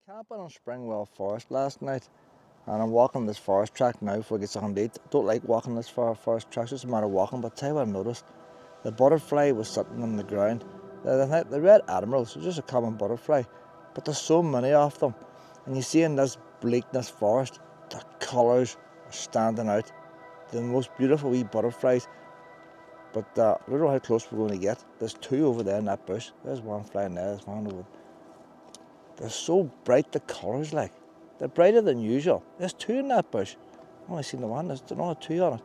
Camping on Springwell Forest last night, and I'm walking this forest track now before I get something to eat. I don't like walking this forest track, it's just a matter of walking, but tell you what I noticed. The butterfly was sitting on the ground. The red admirals are just a common butterfly, but there's so many of them. And you see in this bleakness forest, the colours are standing out. The most beautiful wee butterflies, but I don't know how close we're going to get. There's two over there in that bush. There's one flying there, there's one over. They're so bright, the colours, like. They're brighter than usual. There's two in that bush. I've only seen the one, there's another two on it.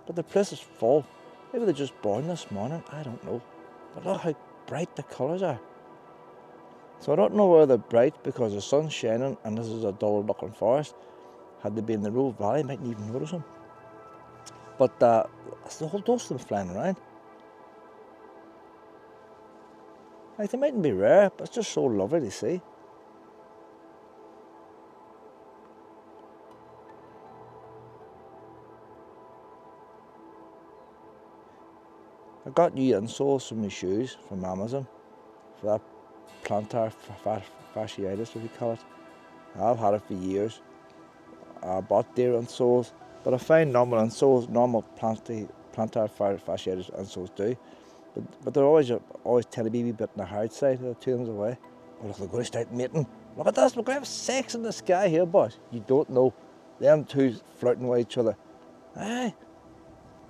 But the place is full. Maybe they're just born this morning, I don't know. But look how bright the colours are. So I don't know whether they're bright because the sun's shining and this is a dull looking forest. Had they been in the Roe Valley, I mightn't even notice them. But there's a whole dose of them flying around. Like, they mightn't be rare, but it's just so lovely to see. I got new insoles for my shoes from Amazon for that plantar fasciitis, what you call it. I've had it for years. I bought deer insoles, but I find normal insoles, normal plantar fasciitis insoles do, but they're always tend to be a wee bit on the hard side. They're 2 inches away. Oh look, they're going to start mating. Look at this, we're going to have sex in the sky here, boys. You don't know. Them two flirting with each other. Aye.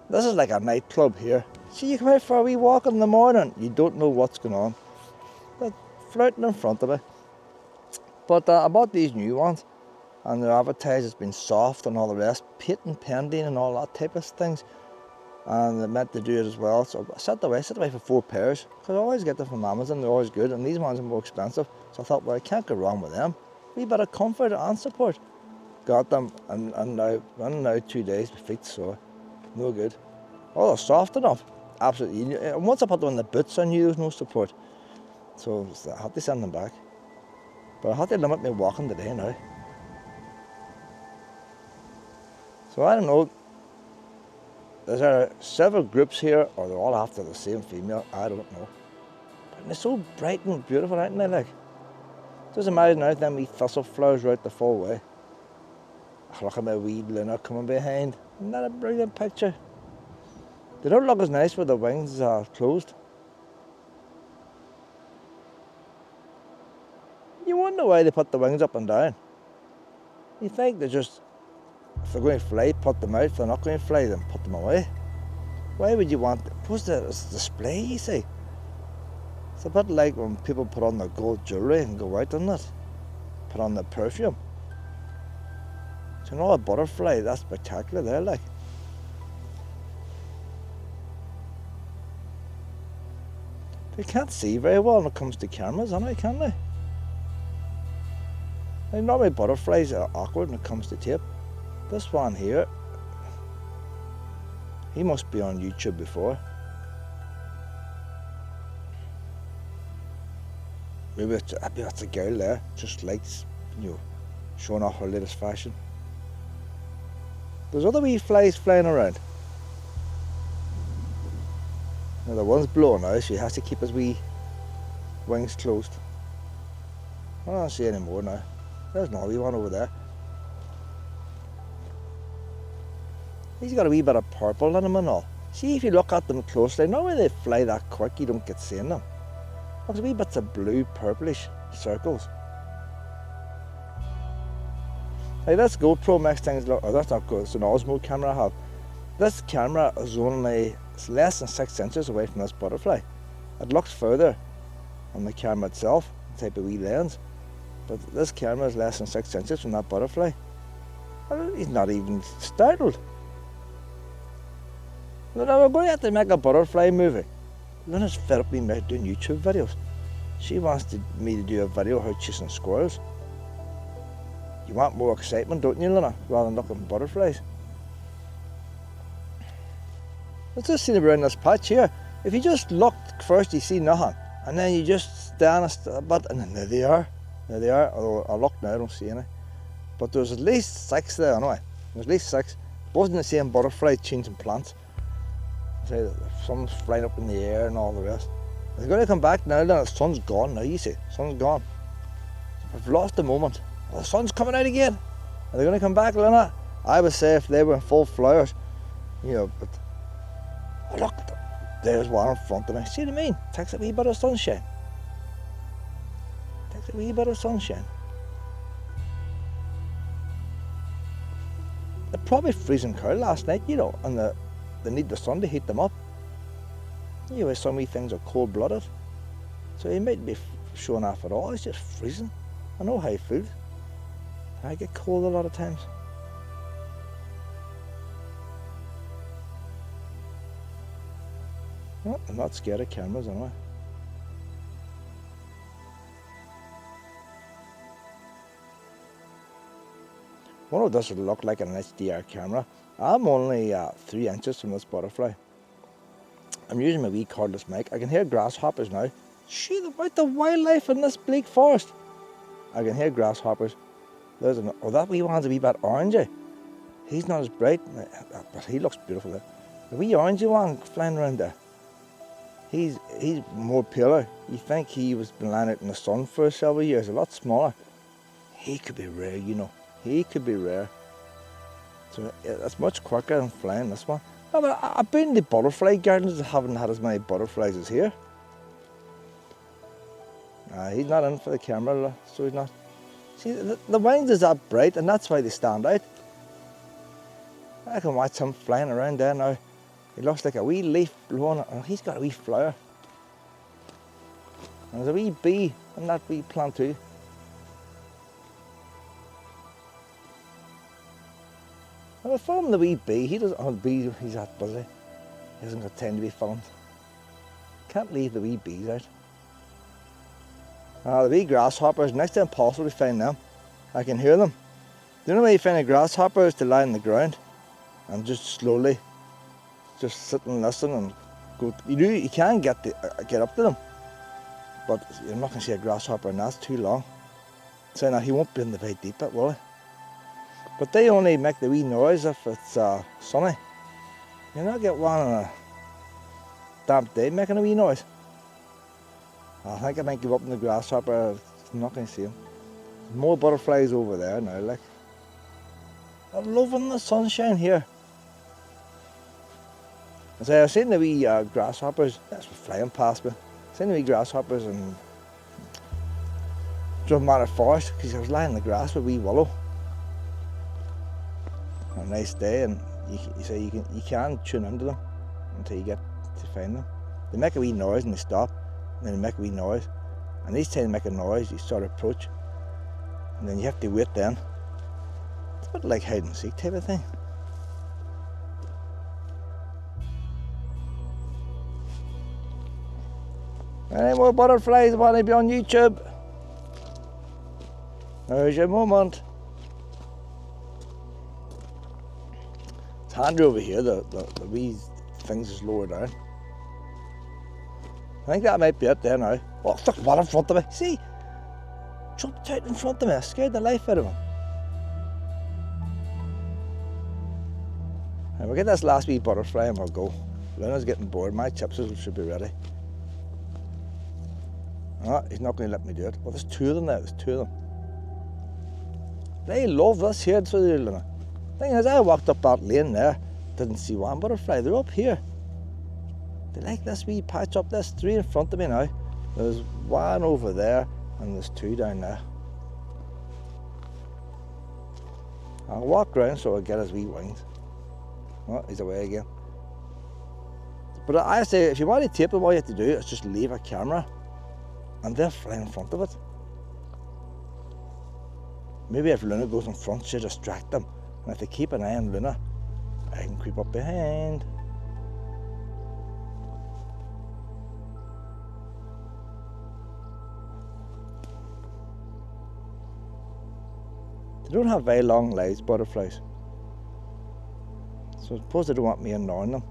This is like a nightclub here. See, you come out for a wee walk in the morning, you don't know what's going on. They're flirting in front of me. But I bought these new ones, and they're advertised as being soft and all the rest, patent pending and all that type of things. And they're meant to do it as well. So I set away for 4 pairs, because I always get them from Amazon, they're always good, and these ones are more expensive. So I thought, well, I can't go wrong with them. A wee bit of comfort and support. Got them, and now, running now 2 days, my feet's sore. No good. Oh, they're soft enough. Absolutely. And once I put them in the boots, I knew there was no support. So I had to send them back. But I had to limit my walking today now. So I don't know. There's several groups here, or they're all after the same female. I don't know. But they're so bright and beautiful, aren't they? Like, just imagine now them wee thistle flowers right the full way. Look at my wee Luna coming behind. Isn't that a brilliant picture? They don't look as nice with the wings closed. You wonder why they put the wings up and down. You think they just, if they're going to fly, put them out. If they're not going to fly, then put them away. Why would you want, it's a display, you see. It's a bit like when people put on their gold jewellery and go out on it. Put on their perfume. So you know, a butterfly, that's spectacular there, like. They can't see very well when it comes to cameras, anyway, can they? Now, normally butterflies are awkward when it comes to tape. This one here, he must be on YouTube before. Maybe that's a girl there, just likes, showing off her latest fashion. There's other wee flies flying around. Now the one's blowing now, so he has to keep his wee wings closed. I don't see any more now. There's another wee one over there. He's got a wee bit of purple in him and all. See, if you look at them closely, normally they fly that quick, you don't get seeing them. There's wee bits of blue, purplish circles. Like this GoPro makes things look, oh, that's not good, it's an Osmo camera I have. This camera is only, it's less than 6 inches away from this butterfly. It looks further on the camera itself, the type of wee lens. But this camera is less than 6 inches from that butterfly. He's not even startled. Now we're going to have to make a butterfly movie. Luna's fed up with me doing YouTube videos. She wants me to do a video of her chasing squirrels. You want more excitement, don't you, Luna? Rather than looking at butterflies. Let's just see around this patch here. If you just look first, you see nothing. And then you just stand a bit, and then there they are. There they are. Although I look now, I don't see any. But there's at least 6 there anyway. There's at least 6. Wasn't the same butterfly changing plants. Some's flying up in the air and all the rest. They're going to come back now, then the sun's gone now, you see. Sun's gone. I've lost the moment. Oh, the sun's coming out again. Are they going to come back, Luna? I would say if they were in full flowers, you know, but oh, look, there's one in front of me. See what I mean? Takes a wee bit of sunshine. Takes a wee bit of sunshine. They're probably freezing cold last night, you know, and they need the sun to heat them up. You know, some wee things are cold-blooded. So he might be showing off at all. It's just freezing. I know how you feel. I get cold a lot of times. Well, I'm not scared of cameras, am I? What it does look like an HDR camera. I'm only 3 inches from this butterfly. I'm using my wee cordless mic. I can hear grasshoppers now. Shoot about the wildlife in this bleak forest. I can hear grasshoppers. There's that wee one's a wee bit orangey. He's not as bright, but he looks beautiful there. The wee orangey one flying around there. He's more paler. You think he was been lying out in the sun for several years, a lot smaller. He could be rare, you know. He could be rare. So it's much quicker than flying, this one. No, but I've been in the butterfly gardens that haven't had as many butterflies as here. He's not in for the camera, so he's not. See, the wings is that bright, and that's why they stand out. I can watch him flying around there now. He looks like a wee leaf blowing, and he's got a wee flower. And there's a wee bee in that wee plant too. And I filmed the wee bee. He doesn't have the bee, he's that busy. He hasn't got time to be filmed. Can't leave the wee bees out. The wee grasshoppers, next to impossible to find them. I can hear them. The only way you find a grasshopper is to lie on the ground and just slowly just sit and listen and go. You can get up to them, but you're not going to see a grasshopper, and that's too long. So now he won't be in the very deep bit, will he? But they only make the wee noise if it's sunny. You'll not get one on a damp day making a wee noise. I think I might give up on the grasshopper. I'm not going to see him. There's more butterflies over there now, like. I'm loving the sunshine here. As I was seeing the wee grasshoppers, that's flying past me. Seeing the wee grasshoppers in Springwell Forest, because I was lying in the grass with a wee willow. A nice day, and you can tune into them until you get to find them. They make a wee noise and they stop, and then they make a wee noise. And each time they make a noise, you start to approach, and then you have to wait then. It's a bit like hide and seek type of thing. Any more butterflies want to be on YouTube? There's your moment. It's handy over here, the wee things is lower down. I think that might be it there now. Oh, look, one in front of me. See? Jumped out in front of me. I scared the life out of him. Right, we'll get this last wee butterfly and we'll go. Luna's getting bored. My chips should be ready. Oh, he's not going to let me do it. Well, there's two of them there. There's two of them. They love this here, so they do, Luna. Thing is, I walked up that lane there, didn't see one butterfly. They're up here. They like this wee patch up. There's three in front of me now. There's one over there, and there's two down there. I'll walk around so I'll get his wee wings. Oh, he's away again. But I say, if you want to tape them, all you have to do is just leave a camera, and they'll fly in front of it. Maybe if Luna goes in front, she'll distract them. And if they keep an eye on Luna, I can creep up behind. They don't have very long lives, butterflies. So I suppose they don't want me annoying them.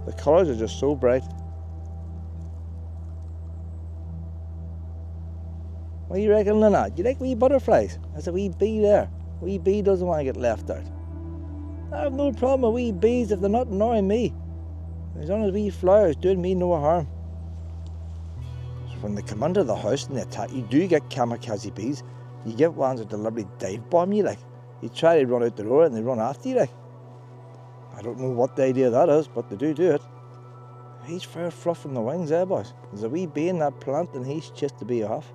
The colours are just so bright. What do you reckon, Luna? Do you like wee butterflies? There's a wee bee there. A wee bee doesn't want to get left out. I have no problem with wee bees if they're not annoying me. As long as wee flowers doing me no harm. So when they come under the house and they attack, you do get kamikaze bees. You get ones that deliberately dive bomb you, like. You try to run out the door and they run after you, like. I don't know what the idea that is, but they do it. He's fair fluffing the wings there, boys. There's a wee bee in that plant and he's chased the bee off.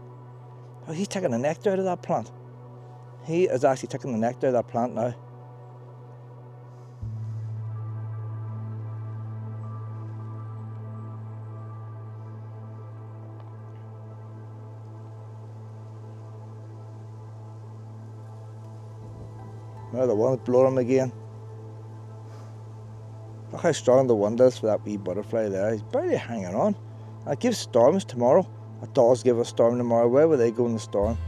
Oh, he's taking the nectar out of that plant. He is actually taking the nectar out of that plant now. Now the wind's blowing him again. Look how strong the wind is for that wee butterfly there. He's barely hanging on. It gives storms tomorrow. It does give a storm tomorrow. Where would they go in the storm?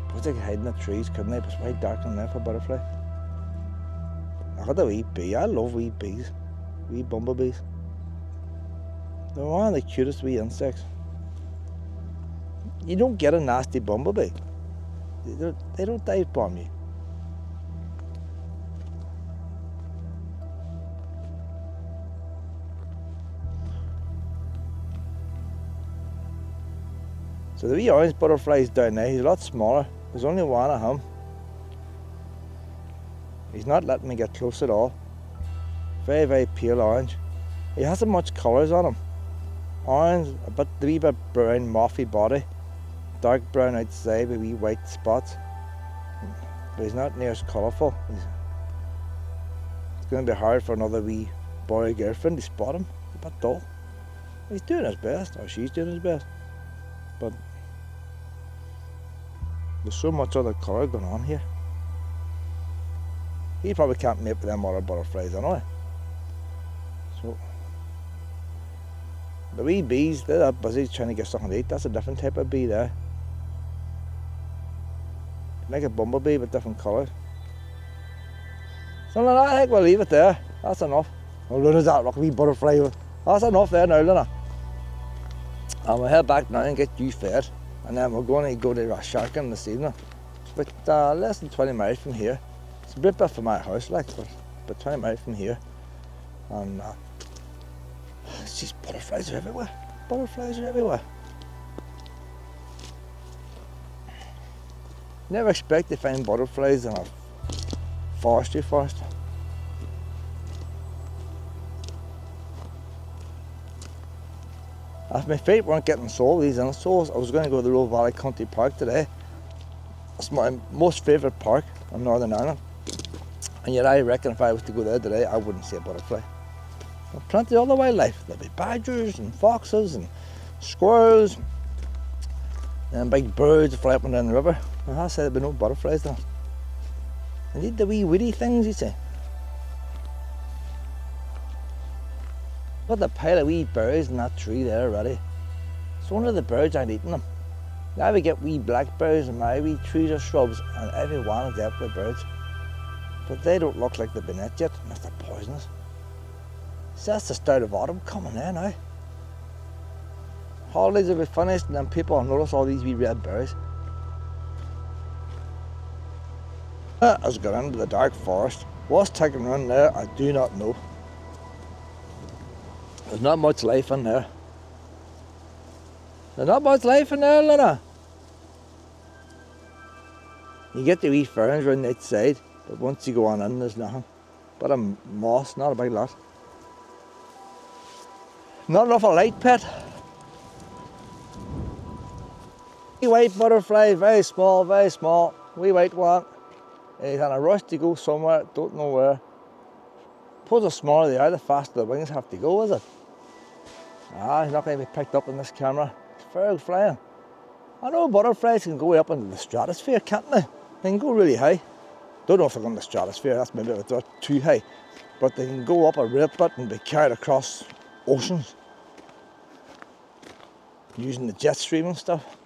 But they could hide in the trees, couldn't they? But it's way dark in there for a butterfly. Look at the wee bee. I love wee bees. Wee bumblebees. They're one of the cutest wee insects. You don't get a nasty bumblebee. They don't dive bomb you. So the wee orange butterfly's down there. He's a lot smaller. There's only one of him. He's not letting me get close at all. Very, very pale orange. He hasn't much colours on him. Orange, a wee bit brown, moffy body. Dark brown outside with wee white spots. But he's not near as colourful. It's going to be hard for another wee boy or girlfriend to spot him. He's a bit dull. He's doing his best, or she's doing his best. But there's so much other colour going on here. He probably can't mate with them other butterflies anyway. So the wee bees, they're that busy trying to get something to eat. That's a different type of bee there. Like a bumblebee but different colours. Something like that. I think we'll leave it there. That's enough. Oh, look at that wee butterfly. That's enough there now, Luna. And we'll head back now and get you fed. And then we're going to go to Rasharkin this evening. It's about less than 20 miles from here. It's a bit from my house, like, but about 20 miles from here. And these butterflies are everywhere. Butterflies are everywhere. Never expect to find butterflies in a forest. If my feet weren't getting sore, these insoles, I was going to go to the Roe Valley Country Park today. It's my most favourite park in Northern Ireland. And yet I reckon if I was to go there today, I wouldn't see a butterfly. There's plenty of other wildlife. There'll be badgers and foxes and squirrels and big birds fly up and down the river. And I said there'd be no butterflies there. They need the wee woody things, you see. Got the pile of wee berries in that tree there already. So one of the birds aren't eating them. Now we get wee blackberries in my wee trees or shrubs, and every one is there with birds. But they don't look like they've been ate yet, unless they're poisonous. So that's the start of autumn coming there now. Holidays will be finished, and then people will notice all these wee red berries. As we got into the dark forest. What's taking around there, I do not know. There's not much life in there. There's not much life in there, Luna. You get the wee ferns around the outside, but once you go on in, there's nothing. But a moss, not a big lot. Not enough of light, pet. Wee white butterfly, very small, very small. Wee white one. He's on a rush to go somewhere, don't know where. Suppose the smaller they are, the faster the wings have to go, is it? He's not going to be picked up in this camera. It's fair flying. I know butterflies can go up into the stratosphere, can't they? They can go really high. Don't know if they're going to the stratosphere, that's maybe a bit too high. But they can go up a real bit and be carried across oceans. Using the jet stream and stuff.